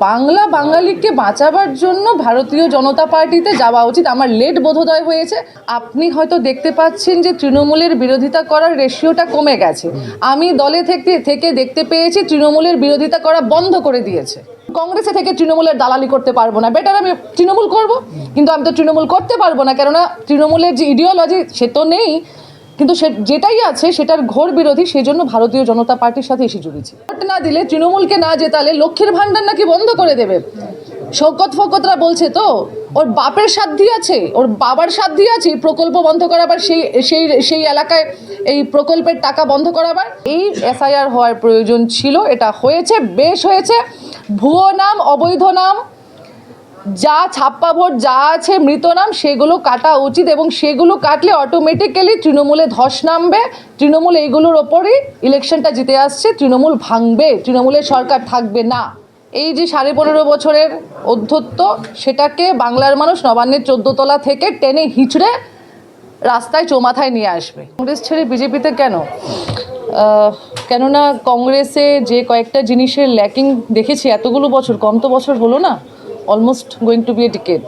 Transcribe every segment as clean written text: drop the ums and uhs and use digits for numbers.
বাংলা বাঙালিকে বাঁচাবার জন্য ভারতীয় জনতা পার্টিতে যাওয়া উচিত। আমার লেট বোধোদয় হয়েছে। আপনি হয়তো দেখতে পাচ্ছেন যে তৃণমূলের বিরোধিতা করার রেশিওটা কমে গেছে। আমি দলে থেকে দেখতে পেয়েছি তৃণমূলের বিরোধিতা করা বন্ধ করে দিয়েছে। কংগ্রেসে থেকে তৃণমূলের দালালি করতে পারবো না, বেটার আমি তৃণমূল করব, কিন্তু আমি তো তৃণমূল করতে পারবো না, কেননা তৃণমূলের যে ইডিওলজি সে তো নেই, কিন্তু সে যেটাই আছে সেটার ঘোর বিরোধী। সেই জন্য ভারতীয় জনতা পার্টির সাথে এসে জুড়েছি। ভোট না দিলে, তৃণমূলকে না জেতালে লক্ষ্মীর ভান্ডার নাকি বন্ধ করে দেবে। শওকত ফকতরা বলছে তো ওর বাপের সাধ্যি আছে, ওর বাবার সাধ্যি আছে এই প্রকল্প বন্ধ করাবার, সেই এলাকায় এই প্রকল্পের টাকা বন্ধ করাবার। এই এসআইআর হওয়ার প্রয়োজন ছিল, এটা হয়েছে, বেশ হয়েছে। ভুয়ো নাম, অবৈধ নাম, যা ছাপ্পা ভোট যা আছে, মৃত নাম, সেগুলো কাটা উচিত, এবং সেগুলো কাটলে অটোমেটিক্যালি তৃণমূলে ধস নামবে। তৃণমূল এইগুলোর ওপরই ইলেকশনটা জিতে আসছে। তৃণমূল ভাঙবে, তৃণমূলের সরকার থাকবে না। এই যে 15.5 বছরের অধ্যত্ব, সেটাকে বাংলার মানুষ নবান্নের 14 তলা থেকে টেনে হিঁচড়ে রাস্তায় চৌমাথায় নিয়ে আসবে। কংগ্রেস ছেড়ে বিজেপিতে কেননা কংগ্রেসে যে কয়েকটা জিনিসের ল্যাকিং দেখেছি এতগুলো বছর, কম তো বছর হলো না, almost going to be a decade.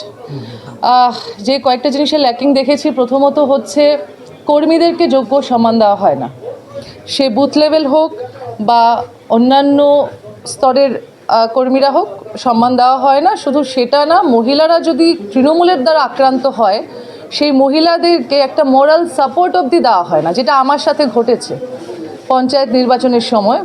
যে কয়েকটা জিনিসের ল্যাকিং দেখেছি, প্রথমত হচ্ছে কর্মীদেরকে যোগ্য সম্মান দেওয়া হয় না। সে বুথ লেভেল হোক বা অন্যান্য স্তরের কর্মীরা হোক, সম্মান দেওয়া হয় না। শুধু সেটা না, মহিলারা যদি তৃণমূলের দ্বারা আক্রান্ত হয়, সেই মহিলাদেরকে একটা মোরাল সাপোর্ট অবধি দেওয়া হয় না, যেটা আমার সাথে ঘটেছে। পঞ্চায়েত নির্বাচনের সময়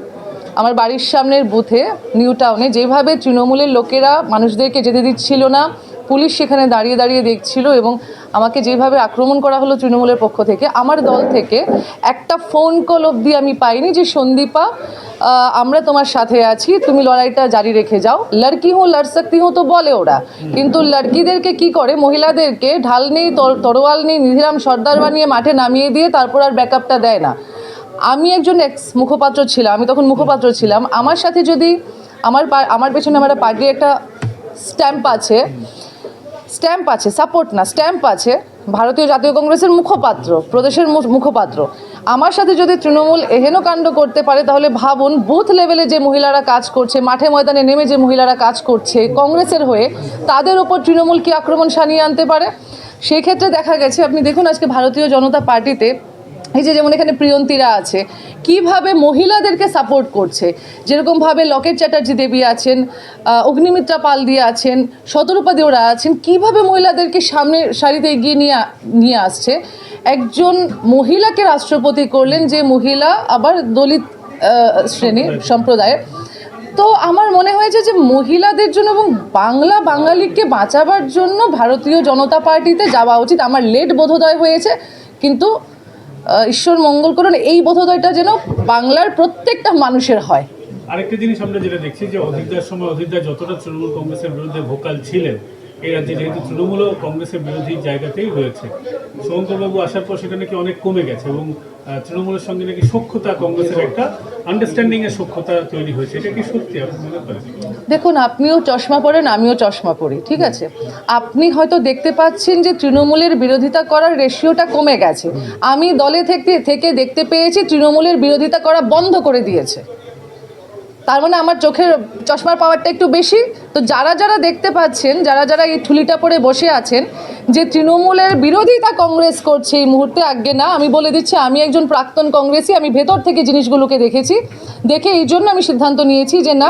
আমার বাড়ির সামনের বুথে নিউ টাউনে যেভাবে তৃণমূলের লোকেরা মানুষদেরকে যেতে দিচ্ছিল না, পুলিশ সেখানে দাঁড়িয়ে দাঁড়িয়ে দেখছিল, এবং আমাকে যেভাবে আক্রমণ করা হলো তৃণমূলের পক্ষ থেকে, আমার দল থেকে একটা ফোন কল অবধি আমি পাইনি যে সন্দীপা আমরা তোমার সাথে আছি, তুমি লড়াইটা জারি রেখে যাও। লড়কি হুঁ লড় সকতি হুঁ তো বলে ওরা, কিন্তু লড়কিদেরকে কি করে, মহিলাদেরকে ঢাল নেই, তরোয়াল নেই, নিধিরাম সর্দার বানিয়ে মাঠে নামিয়ে দিয়ে তারপর আর ব্যাকআপটা দেয় না। আমি একজন এক্স মুখপাত্র ছিলাম, আমি তখন মুখপাত্র ছিলাম। আমার সাথে যদি আমার পেছনে আমার পার্টির একটা স্ট্যাম্প আছে, সাপোর্ট না, স্ট্যাম্প আছে, ভারতীয় জাতীয় কংগ্রেসের মুখপাত্র, প্রদেশের মুখপাত্র, আমার সাথে যদি তৃণমূল এহেন কাণ্ড করতে পারে, তাহলে ভাবুন বুথ লেভেলে যে মহিলারা কাজ করছে, মাঠে ময়দানে নেমে যে মহিলারা কাজ করছে কংগ্রেসের হয়ে, তাদের ওপর তৃণমূল কি আক্রমণ সানিয়ে আনতে পারে। সেক্ষেত্রে দেখা গেছে, আপনি দেখুন আজকে ভারতীয় জনতা পার্টিতে এই যে যেমন এখানে প্রিয়ন্তীরা আছে, কিভাবে মহিলাদেরকে সাপোর্ট করছে। যেরকমভাবে লকেট চ্যাটার্জি দেবী আছেন, অগ্নিমিত্রা পাল দিয়ে আছেন, শতরূপা দেওরা আছেন, কিভাবে মহিলাদেরকে সামনের সারিতে এগিয়ে নিয়ে আসছে। একজন মহিলাকে রাষ্ট্রপতি করলেন, যে মহিলা আবার দলিত শ্রেণীর সম্প্রদায়ের। তো আমার মনে হয়েছে যে মহিলাদের জন্য এবং বাংলা বাঙালিকে বাঁচাবার জন্য ভারতীয় জনতা পার্টিতে যাওয়া উচিত। আমার লেট বোধোদয় হয়েছে, কিন্তু ঈশ্বর মঙ্গল করুন এই বোধোদয়টা যেন বাংলার প্রত্যেকটা মানুষের হয়। আরেকটা জিনিস আমরা যেটা দেখছি যে অধিকদার সময় অধিকদার যতটা তৃণমূল কংগ্রেসের বিরুদ্ধে ভোকাল ছিলেন, এই রাজ্যে যেহেতু তৃণমূলও কংগ্রেসের বিরোধী জায়গাতেই রয়েছে, শুভঙ্করবাবু আসার পর সেটা নাকি অনেক কমে গেছে, এবং তৃণমূলের সঙ্গে নাকি সখ্যতা, কংগ্রেসের একটা আন্ডারস্ট্যান্ডিং এর সখ্যতা তৈরি হয়েছে। এটা কি সত্যি আপনি মনে করেন? দেখুন, আপনিও চশমা পরেন, আমিও চশমা পরি, ঠিক আছে। আপনি হয়তো দেখতে পাচ্ছেন যে তৃণমূলের বিরোধিতা করার রেশিওটা কমে গেছে। আমি দলে থেকে দেখতে পেয়েছি তৃণমূলের বিরোধিতা করা বন্ধ করে দিয়েছে। তার মানে আমার চোখের চশমার পাওয়ারটা একটু বেশি। তো যারা দেখতে পাচ্ছেন, যারা এই ঠুলিটা পরে বসে আছেন যে তৃণমূলের বিরোধিতা কংগ্রেস করছে এই মুহূর্তে, আজ্ঞে না। আমি বলে দিচ্ছি, আমি একজন প্রাক্তন কংগ্রেসী, আমি ভেতর থেকে জিনিসগুলোকে দেখেছি। দেখে এই জন্য আমি সিদ্ধান্ত নিয়েছি যে না,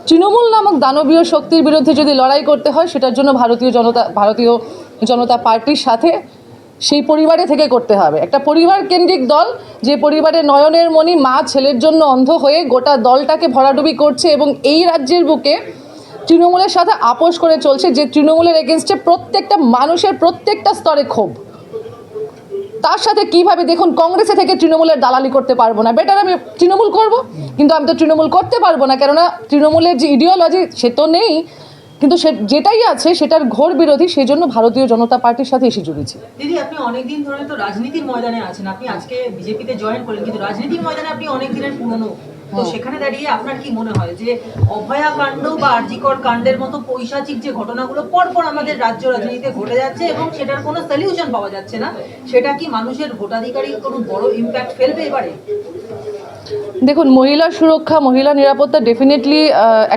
তৃণমূল নামক দানবীয় শক্তির বিরুদ্ধে যদি লড়াই করতে হয়, সেটার জন্য ভারতীয় জনতা পার্টির সাথে সেই পরিবারে থেকে করতে হবে। একটা পরিবার কেন্দ্রিক দল, যে পরিবারে নয়নের মণি মা ছেলের জন্য অন্ধ হয়ে গোটা দলটাকে ভরাডুবি করছে, এবং এই রাজ্যের বুকে তৃণমূলের সাথে আপোষ করে চলছে, যে তৃণমূলের এগেনস্টে প্রত্যেকটা মানুষের প্রত্যেকটা স্তরে ক্ষোভ। তার সাথে কিভাবে, দেখুন, কংগ্রেসে থেকে তৃণমূলের দালালি করতে পারবো না, বেটার আমি তৃণমূল করব, কিন্তু আমি তো তৃণমূল করতে পারবো না, কেননা তৃণমূলের যে ইডিওলজি সে তো নেই, কিন্তু যেটাই আছে সেটার ঘোর বিরোধী। সেই জন্য ভারতীয় জনতা পার্টির সাথে এসে জুড়েছি। দিদি, আপনি অনেকদিন ধরে তো রাজনীতির ময়দানে আছেন, আপনি আজকে বিজেপিতে জয়েন করেন, কিন্তু রাজনীতির ময়দানে আপনি অনেক দিনের পুরনো। তো সেখানে দাঁড়িয়ে আপনার কি মনে হয় যে অভয়া কাণ্ড বা আরজিকর কাণ্ডের মতো পৈশাচিক যে ঘটনাগুলো পরপর আমাদের রাজ্য রাজনীতিতে ঘটে যাচ্ছে এবং সেটার কোনো সলিউশন পাওয়া যাচ্ছে না, সেটা কি মানুষের ভোটাধিকারী কোনো বড় ইম্প্যাক্ট ফেলবে এবারে? দেখুন, মহিলা সুরক্ষা, মহিলা নিরাপত্তা ডেফিনেটলি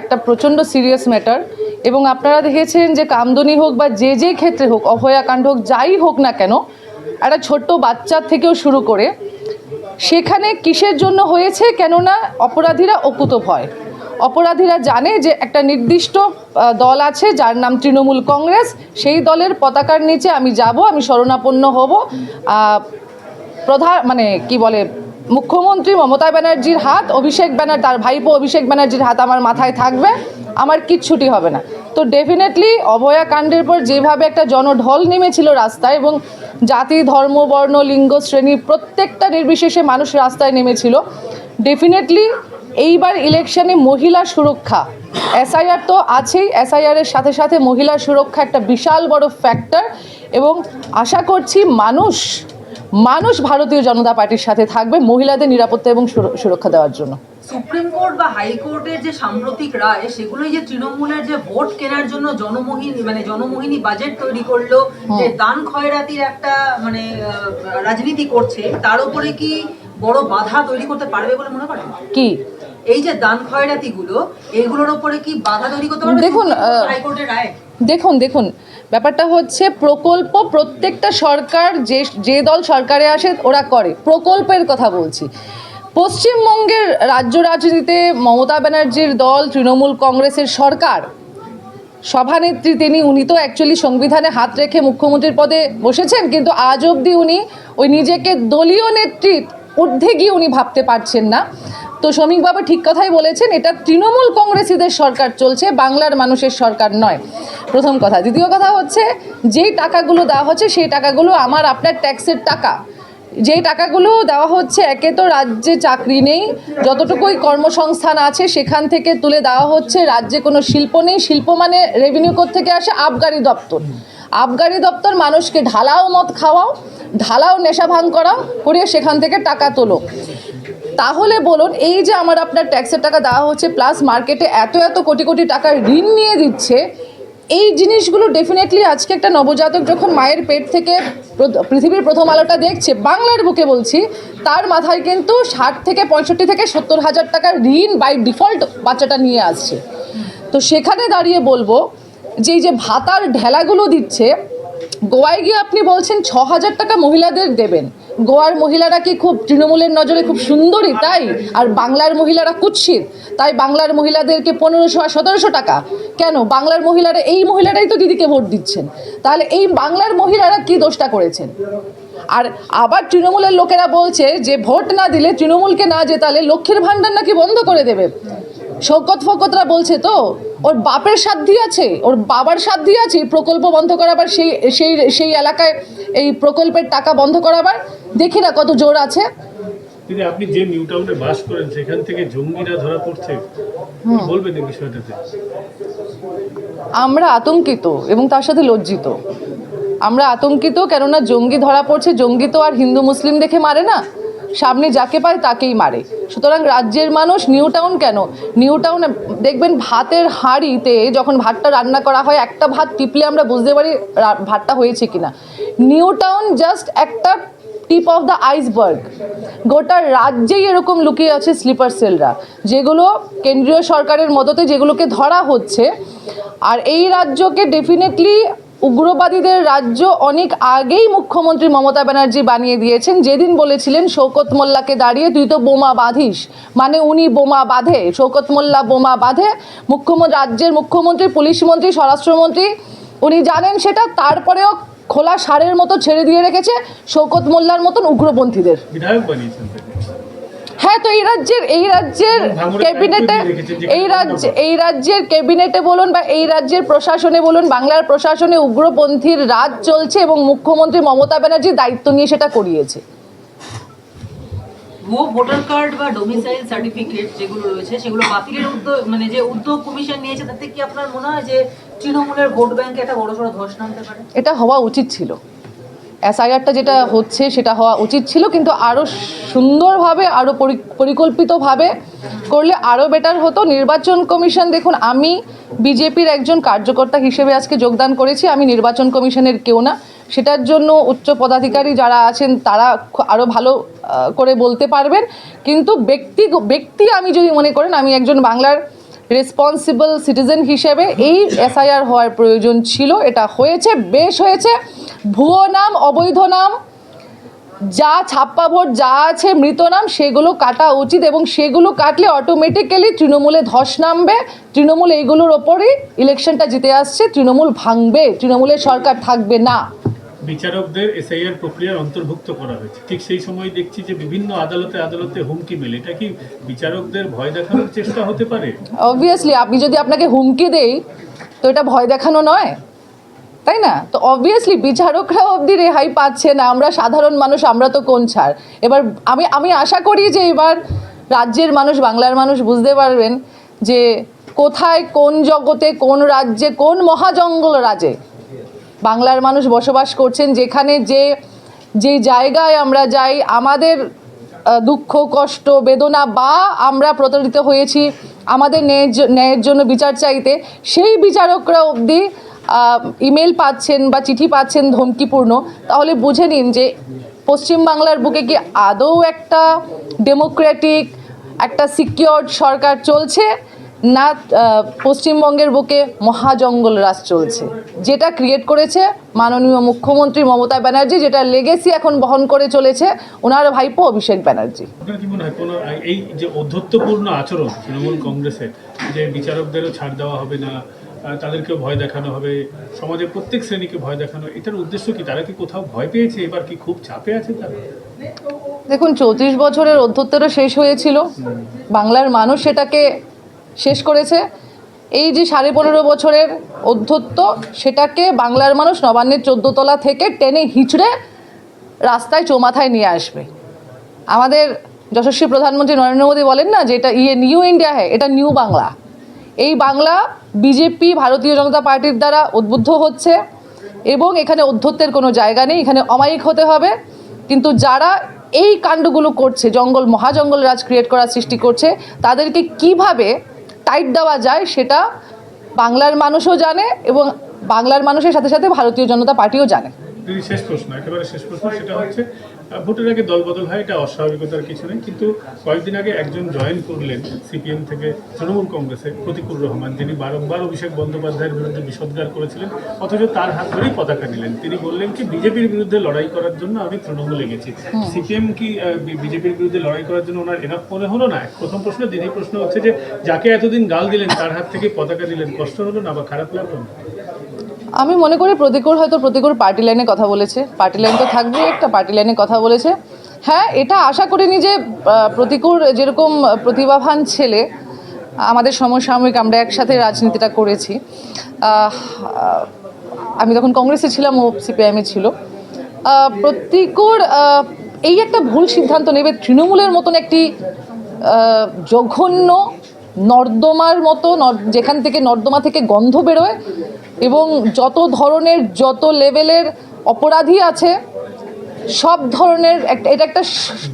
একটা প্রচণ্ড সিরিয়াস ম্যাটার। এবং আপনারা দেখেছেন যে কামদুনি হোক বা যে ক্ষেত্রে হোক, অভয়াকাণ্ড হোক, যাই হোক না কেন, একটা ছোট্ট বাচ্চার থেকেও শুরু করে সেখানে কিসের জন্য হয়েছে, কেননা অপরাধীরা অকুতভয়। অপরাধীরা জানে যে একটা নির্দিষ্ট দল আছে যার নাম তৃণমূল কংগ্রেস, সেই দলের পতাকার নিচে আমি যাব, আমি শরণাপন্ন হব, মুখ্যমন্ত্রী মমতা ব্যানার্জির হাত, অভিষেক ব্যানার্জি, তার ভাইপো অভিষেক ব্যানার্জির হাত আমার মাথায় থাকবে, আমার কিচ্ছুটি হবে না। তো ডেফিনেটলি অভয়াকাণ্ডের পর যেভাবে একটা জনঢল নেমেছিল রাস্তায়, এবং জাতি, ধর্ম, বর্ণ, লিঙ্গ, শ্রেণী প্রত্যেকটা নির্বিশেষে মানুষ রাস্তায় নেমেছিল, ডেফিনেটলি এইবার ইলেকশনে মহিলা সুরক্ষা, এসআইআর তো আছেই, এসআইআরের সাথে সাথে মহিলা সুরক্ষা একটা বিশাল বড় ফ্যাক্টর। এবং আশা করছি মানুষ ভারতীয় জনতা পার্টির সাথে থাকবে মহিলাদের নিরাপত্তা এবং সুরক্ষা দেওয়ার জন্য। সুপ্রিম কোর্ট বা হাইকোর্টের যে সাম্প্রতিক রায়, সেগুলোই যে তৃণমূলের যে ভোট কেনার জন্য জনমোহিনী বাজেট তৈরি করলো, যে দান খয়রাতির একটা রাজনীতি করছে, তার উপরে কি বড় বাধা তৈরি করতে পারবে বলে মনে করেন? কি এই যে দান খয়রাতি গুলো, এইগুলোর উপরে কি বাধা তৈরি করতে পারবে দেখুন, হাইকোর্টের রায়? দেখুন, ব্যাপারটা হচ্ছে প্রকল্প প্রত্যেকটা সরকার যে দল সরকারে আসে ওরা করে, প্রকল্পের কথা বলছি। পশ্চিমবঙ্গের রাজ্য রাজনীতিতে মমতা ব্যানার্জির দল তৃণমূল কংগ্রেসের সরকার, সভানেত্রী উনি তো অ্যাকচুয়ালি সংবিধানে হাত রেখে মুখ্যমন্ত্রীর পদে বসেছেন, কিন্তু আজ অবধি উনি ওই নিজেকে দলীয় নেত্রীর ঊর্ধ্বে গিয়ে উনি ভাবতে পারছেন না। তো শ্রমিকবাবু ঠিক কথাই বলেছেন, এটা তৃণমূল কংগ্রেসীদের সরকার চলছে, বাংলার মানুষের সরকার নয়, প্রথম কথা। দ্বিতীয় কথা হচ্ছে, যেই টাকাগুলো দেওয়া হচ্ছে সেই টাকাগুলো আমার আপনার ট্যাক্সের টাকা। যেই টাকাগুলো দেওয়া হচ্ছে, একে তো রাজ্যে চাকরি নেই, যতটুকুই কর্মসংস্থান আছে সেখান থেকে তুলে দেওয়া হচ্ছে, রাজ্যে কোনো শিল্প নেই, শিল্প মানে রেভিনিউ থেকে আসে আবগারি দপ্তর মানুষকে ঢালাও মদ খাওয়াও, ঢালাও নেশা ভাঙ করাও, করে সেখান থেকে টাকা তোলো। তাহলে বলুন, এই যে আমার আপনার ট্যাক্সের টাকা দেওয়া হচ্ছে, প্লাস মার্কেটে এত কোটি কোটি টাকার ঋণ নিয়ে দিচ্ছে, এই জিনিসগুলো ডেফিনেটলি আজকে একটা নবজাতক যখন মায়ের পেট থেকে পৃথিবীর প্রথম আলোটা দেখছে, বাংলার বুকে বলছি, তার মাথায় কিন্তু 60 থেকে 65 থেকে 70 হাজার টাকার ঋণ বাই ডিফল্ট বাচ্চাটা নিয়ে আসছে। তো সেখানে দাঁড়িয়ে বলবো যে এই যে ভাতার ঢেলাগুলো দিচ্ছে, গোয়ায় গিয়ে আপনি বলছেন 6,000 টাকা মহিলাদের দেবেন। গোয়ার মহিলারা কি খুব তৃণমূলের নজরে খুব সুন্দরী তাই, আর বাংলার মহিলারা কুৎসিত তাই বাংলার মহিলাদেরকে 1500 আর 1700 টাকা কেন? বাংলার মহিলারা, এই মহিলারাই তো দিদিকে ভোট দিচ্ছেন, তাহলে এই বাংলার মহিলারা কি দোষটা করেছেন? আর আবার তৃণমূলের লোকেরা বলছে যে ভোট না দিলে, তৃণমূলকে না জেতালে লক্ষ্মীর ভাণ্ডার নাকি বন্ধ করে দেবে। শওকতরা বলছে তো ওর বাপের সাধ্যি আছে, ওর বাবার সাধ্যি আছে এই প্রকল্প বন্ধ করাবার, সেই এলাকায় এই প্রকল্পের টাকা বন্ধ করাবার। দেখি না কত জোর আছে। দিদি, আপনি যে নিউ টাউনে বাস করেন সেখান থেকে জঙ্গিরা ধরা পড়ছে, বলবেন এই বিষয়টাতে? আমরা আতঙ্কিত এবং তার সাথে লজ্জিত। আমরা আতঙ্কিত, কেননা জঙ্গি ধরা পড়ছে। জঙ্গি তো আর হিন্দু মুসলিম দেখে মারে না, সামনে যাকে পায় তাকেই মারে। সুতরাং রাজ্যের মানুষ, নিউ টাউন কেন, নিউ টাউনে দেখবেন ভাতের হাঁড়িতে যখন ভাতটা রান্না করা হয়, একটা ভাত টিপলে আমরা বুঝতে পারি ভাতটা হয়েছে কিনা। নিউ টাউন জাস্ট একটা টিপ অফ দ্য আইসবার্গ। গোটা রাজ্যেই এরকম লুকিয়ে আছে স্লিপার সেলরা, যেগুলো কেন্দ্রীয় সরকারের মদতে যেগুলোকে ধরা হচ্ছে। আর এই রাজ্যকে ডেফিনেটলি উগ্রবাদীদের রাজ্য অনেক আগেই মুখ্যমন্ত্রী মমতা ব্যানার্জি বানিয়ে দিয়েছেন। যেদিন বলেছিলেন শওকত মোল্লাকে দাঁড়িয়ে তুই তো বোমা বাঁধিস, মানে উনি বোমা বাঁধে, শওকত মোল্লা বোমা বাঁধে। রাজ্যের মুখ্যমন্ত্রী, পুলিশ মন্ত্রী, স্বরাষ্ট্রমন্ত্রী উনি জানেন সেটা, তারপরেও খোলা সারের মতো ছেড়ে দিয়ে রেখেছে শওকত মোল্লার মতন উগ্রপন্থীদের। বিধায়ক বানিয়েছেন। হ্যাঁ, তো এই রাজ্যের ক্যাবিনেটে, এই রাজ্যের ক্যাবিনেটে বলুন বা এই রাজ্যের প্রশাসনে বলুন, বাংলার প্রশাসনে উগ্রপন্থীর রাজ চলছে এবং মুখ্যমন্ত্রী মমতা ব্যানার্জি দায়িত্ব নিয়ে সেটা করিয়েছে। ভুয়ো ভোটার কার্ড বা ডোমিসাইল সার্টিফিকেট যেগুলো রয়েছে, সেগুলো বাতিলের উদ্যোগ কমিশন নিয়েছে, তাতে কি আপনার মনে হয় যে তৃণমূলের ভোট ব্যাংকে একটা বড়সড় ধস নামতে পারে? এটা হওয়া উচিত ছিল। এসআইআরটা যেটা হচ্ছে সেটা হওয়া উচিত ছিল, কিন্তু আরও সুন্দরভাবে, আরও পরিকল্পিতভাবে করলে আরও বেটার হতো। নির্বাচন কমিশন, দেখুন, আমি বিজেপির একজন কার্যকর্তা হিসেবে আজকে যোগদান করেছি, আমি নির্বাচন কমিশনের কেউ না। সেটার জন্য উচ্চ পদাধিকারী যারা আছেন তারা আরও ভালো করে বলতে পারবেন। কিন্তু ব্যক্তি আমি যদি মনে করেন, আমি একজন বাংলার রেসপন্সিবল সিটিজেন হিসেবে এই এসআইআর হওয়ার প্রয়োজন ছিল, এটা হয়েছে, বেশ হয়েছে। ভুয়ো নাম, অবৈধ নাম, যা ছাপ্পা ভোট যা আছে, মৃত নাম, সেগুলো কাটা উচিত, এবং সেগুলো কাটলে অটোমেটিক্যালি তৃণমূলে ধস নামবে। তৃণমূল এইগুলোর ওপরই ইলেকশনটা জিতে আসছে, তৃণমূল ভাঙবে, তৃণমূলের সরকার থাকবে না। বিচারকদের এসআইআর প্রক্রিয়ার অন্তর্ভুক্ত করা হয়েছে, ঠিক সেই সময় দেখছি যে বিভিন্ন আদালতে হুমকি মেলে। এটা কি বিচারকদের ভয় দেখানোর চেষ্টা হতে পারে? অবভিয়াসলি আমি যদি আপনাকে হুমকি দেই তো এটা ভয় দেখানো নয়, তাই না? তো অবভিয়াসলি বিচারকরা অবধি রেহাই পাচ্ছে না, আমরা সাধারণ মানুষ, আমরা তো কোন ছাড়। এবার আমি আশা করি যে এবার রাজ্যের মানুষ, বাংলার মানুষ বুঝতে পারবেন যে কোথায়, কোন জগতে, কোন রাজ্যে, কোন মহাজঙ্গল রাজে বাংলার মানুষ বসবাস করছেন, যেখানে যে জায়গায় আমরা যাই, আমাদের দুঃখ, কষ্ট, বেদনা, বা আমরা প্রতারিত হয়েছি আমাদের ন্যায়ের জন্য বিচার চাইতে, সেই বিচারকরা অবধি ইমেল পাচ্ছেন বা চিঠি পাচ্ছেন ধমকিপূর্ণ, তাহলে বুঝে নিন যে পশ্চিমবাংলার বুকে কি আদৌ একটা ডেমোক্রেটিক, একটা সিকিউরড সরকার চলছে, না পশ্চিমবঙ্গের বুকে মহাজঙ্গল রাজ চলছে, যেটা ক্রিয়েট করেছে মাননীয় মুখ্যমন্ত্রী মমতা ব্যানার্জি, যেটা লেগেসি এখন বহন করে চলেছে ওনার ভাইপো অভিষেক ব্যানার্জি। আপনার কি মনে হয় কোনো এই যে অধ্যত্বপূর্ণ আচরণ তৃণমূল কংগ্রেসের, যে বিচারকদেরও ছাড় দেওয়া হবে না, তাদেরকেও ভয় দেখানো হবে, সমাজের প্রত্যেক শ্রেণীকে ভয় দেখানো, এটার উদ্দেশ্য কি? তারা কি কোথাও ভয় পেয়েছে? এবার কি খুব চাপে আছে তারা? দেখুন, 34 বছরের অধ্যত্বেরও শেষ হয়েছিল, বাংলার মানুষ সেটাকে শেষ করেছে। এই যে 15.5 বছরের অধ্যত্ব, সেটাকে বাংলার মানুষ নবান্নের 14 তলা থেকে টেনে হিঁচড়ে রাস্তায় চৌমাথায় নিয়ে আসবে। আমাদের যশস্বী প্রধানমন্ত্রী নরেন্দ্র মোদী বলেন না যে এটা নিউ ইন্ডিয়া হ্যাঁ, এটা নিউ বাংলা। এই বাংলা বিজেপি, ভারতীয় জনতা পার্টির দ্বারা উদ্বুদ্ধ হচ্ছে, এবং এখানে অধ্যত্বের কোনো জায়গা নেই, এখানে অমায়িক হতে হবে। কিন্তু যারা এই কাণ্ডগুলো করছে, মহাজঙ্গল রাজ ক্রিয়েট করার সৃষ্টি করছে, তাদেরকে কিভাবে টাইট দেওয়া যায় সেটা বাংলার মানুষও জানে, এবং বাংলার মানুষের সাথে সাথে ভারতীয় জনতা পার্টিও জানে। শেষ প্রশ্ন, একেবারে শেষ প্রশ্ন, সেটা হচ্ছে ভোটের আগে দলবদল হয়, এটা অস্বাভাবিকতার কিছু নেই, কিন্তু কয়েকদিন আগে একজন জয়েন করলেন সিপিএম থেকে তৃণমূল কংগ্রেসে, প্রতিকুর রহমান, তিনি বারংবার অভিষেক বন্দ্যোপাধ্যায়ের বিরুদ্ধে বিষোদ্গার করেছিলেন, অথচ তার হাত ধরেই পতাকা নিলেন। তিনি বললেন কি বিজেপির বিরুদ্ধে লড়াই করার জন্য আমি তৃণমূলে গেছি। সিপিএম কি বিজেপির বিরুদ্ধে লড়াই করার জন্য ওনার এনাফ মনে হলো না? প্রথম প্রশ্ন। দ্বিতীয় প্রশ্ন হচ্ছে যে যাকে এতদিন গাল দিলেন তার হাত থেকে পতাকা নিলেন, কষ্ট হলো না বা খারাপ লাগলো না? আমি মনে করি প্রতিকুর পার্টি লাইনে কথা বলেছে, পার্টি লাইন তো থাকবেই, একটা পার্টি লাইনে কথা বলেছে। হ্যাঁ, এটা আশা করিনি যে প্রতিকুর যেরকম প্রতিভাবান ছেলে, আমাদের সমসাময়িক আমরা একসাথে রাজনীতিটা করেছি, আমি তখন কংগ্রেসে ছিলাম, ও সিপিআইএমে ছিল। প্রতিকুর এই একটা ভুল সিদ্ধান্ত নেবে, তৃণমূলের মতন একটি জঘন্য নর্দমার মতো, যেখান থেকে নর্দমা থেকে গন্ধ বেরোয়, এবং যত ধরনের, যত লেভেলের অপরাধী আছে, সব ধরনের, এটা একটা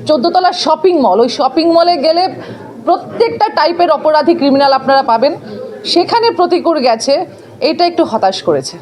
14 তলার শপিং মল, ওই শপিং মলে গেলে প্রত্যেকটা টাইপের অপরাধী, ক্রিমিনাল আপনারা পাবেন, সেখানে প্রতিকুর গেছে, এটা একটু হতাশ করেছে।